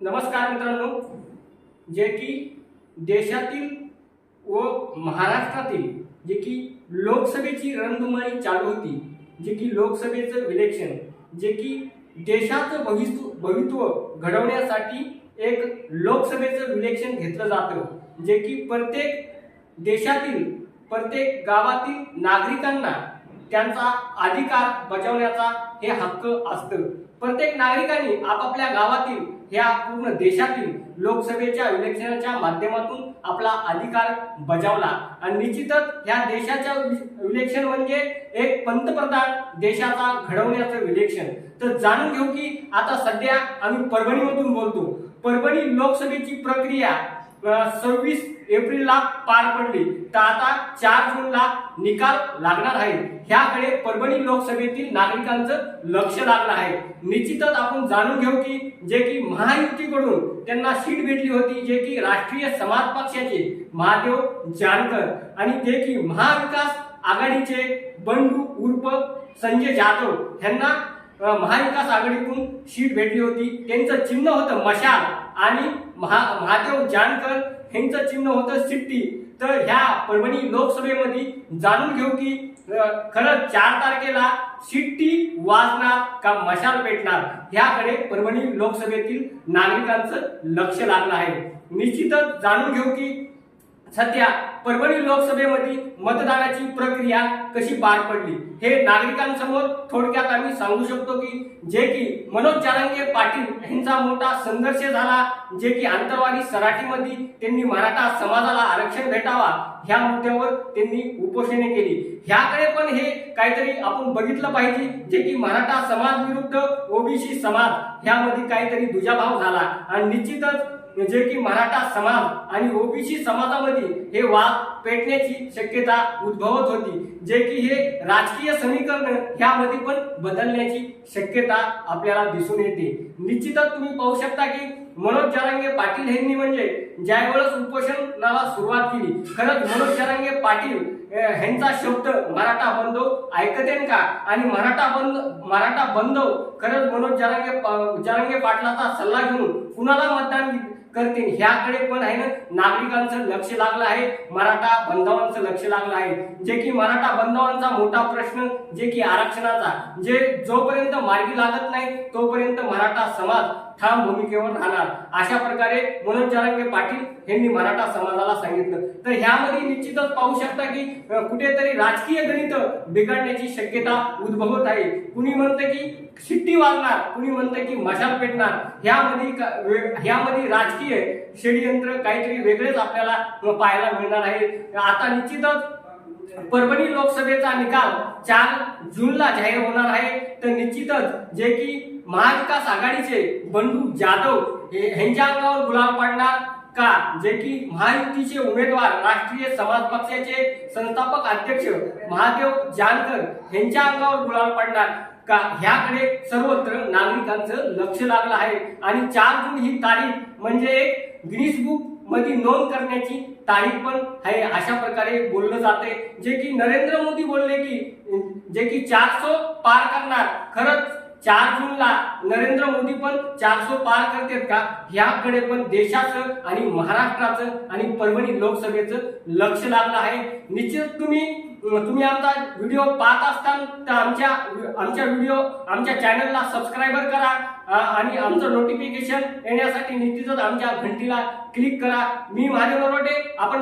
नमस्कार मित्रांनो, जे की देशातील व महाराष्ट्रातील जे की लोकसभेची रणधुमाळी चालू होती, जे की लोकसभेचं इलेक्शन, जे की देशाचं भविष्य घडवण्यासाठी एक लोकसभेचं इलेक्शन घेतलं जातं, जे की प्रत्येक देशातील प्रत्येक गावातील नागरिकांना त्यांचा अधिकार बजावण्याचा हे हक्क असतं। प्रत्येक नागरिकांनी आपापल्या गावातील ह्या पूर्ण देशातील लोकसभेच्या इलेक्शनच्या माध्यमातून आपला अधिकार बजावला आणि निश्चितच ह्या देशाच्या इलेक्शन म्हणजे एक पंतप्रधान देशाचा घडवण्याचं इलेक्शन। तर जाणून घेऊ की आता सध्या आम्ही परभणीमधून बोलतो। परभणी लोकसभेची प्रक्रिया 26 एप्रिलला पार पडली, तर आता 4 जूनला निकाल लागणार आहे। ह्याकडे परभणी लोकसभेतील नागरिकांचं लक्ष लागलं आहे। निश्चितच आपण जाणून घेऊ की जे की महायुतीकडून त्यांना सीट भेटली होती, जे की राष्ट्रीय समाज पक्षाचे महादेव जानकर आणि जे की महाविकास आघाडीचे बंडू उर्फ संजय जाधव यांना महाविकास आघाडीकडून सीट भेटली होती। त्यांचं चिन्ह होतं मशाल आणि महादेव जानकर यांचं चिन्ह होतं सिट्टी। तर ह्या परभणी लोकसभेमध्ये जाणून घेऊ की खरंच 4 तारखेला सिट्टी वाजणार का मशाल पेटणार, ह्याकडे परभणी लोकसभेतील नागरिकांचं लक्ष लागलं आहे। निश्चितच जाणून घेऊ की सध्या परभणी लोकसभेमध्ये मतदानाची प्रक्रिया कशी पार पडली हे नागरिकांसमोर थोडक्यात आम्ही सांगू शकतो की जे की मनोज जरांगे पाटील यांचा मोठा संघर्ष झाला, जे की आंतरवाली सराठीमध्ये त्यांनी मराठा समाजाला आरक्षण भेटावा ह्या मुद्द्यावर त्यांनी उपोषणे केली। ह्याकडे पण हे काहीतरी आपण बघितलं पाहिजे, जे की मराठा समाज विरुद्ध ओबीसी समाज ह्यामध्ये काहीतरी दुजाभाव झाला आणि निश्चितच जे की मराठा समाज आणि ओबीसी समाजामध्ये हे वाद पेटण्याची शक्यता उद्भवत होती, जे की हे राजकीय समीकरण ह्यामध्ये पण बदलण्याची शक्यता आपल्याला दिसून येते। निश्चितच तुम्ही पाहू शकता की मनोज जरांगे पाटील यांनी म्हणजे ज्यावेळेस उपोषणाला सुरुवात केली, खरंच मनोज जरांगे पाटील यांचा शब्द मराठा बंधव ऐकतेन का आणि मराठा बंधव खरंच मनोज जरांगे पाटलाचा सल्ला घेऊन कुणाला मतदान करतील ह्याकडे पण आहे ना नागरिकांचं लक्ष लागलं आहे, मराठा बंधवांचं लक्ष लागलं आहे। जे की मराठा बंधवांचा मोठा प्रश्न जे की आरक्षणाचा, जे जोपर्यंत मार्गी लागत नाही तोपर्यंत मराठा समाज ठाम भूमिकेवर राहणार, अशा प्रकारे मनोज जरांगे पाटील यांनी मराठा समाजाला सांगितलं। तर ह्यामध्ये निश्चितच पाहू शकता की कुठेतरी राजकीय गणित बिघडण्याची शक्यता उद्भवत आहे। कुणी म्हणते की शिट्टी वाजणार, कुणी म्हणते की मशाल पेटणार, ह्यामध्ये राजकीय षडयंत्र काहीतरी वेगळेच आपल्याला पाहायला मिळणार आहे। आता निश्चितच परभणी लोकसभेचा निकाल 4 जूनला जाहीर होणार आहे। तर निश्चितच जे की महाविकास आघाडीचे बंडू जाधव यांच्या अंगावर गुलाल पडणार का, जे की महायुतीचे उमेदवार राष्ट्रीय समाज पक्षाचे संस्थापक अध्यक्ष महादेव जानकर यांच्या अंगावर गुलाल पडणार का, ह्याकडे सर्वत्र नागरिकांचं लक्ष लागलं आहे। आणि 4 जून ही तारीख म्हणजे एक गिनीज बुक मध्ये नोंद करण्याची तारीख पण आहे, अशा प्रकारे बोललं जाते। जे की नरेंद्र मोदी बोलले की जे की 400 पार करणार, खरंच 4 जूनला नरेंद्र मोदी पण 400 पार करतात का, ह्याकडे पण देशाचं आणि महाराष्ट्राचं आणि परभणी लोकसभेचं लक्ष लागलं आहे। निश्चित तुम्ही आमचा व्हिडिओ पाहत असताल तर आमच्या चॅनलला सबस्क्राईबर करा आणि आमचं नोटिफिकेशन येण्यासाठी निश्चितच आमच्या घंटीला क्लिक करा। मी महादेव नरोटे, आपण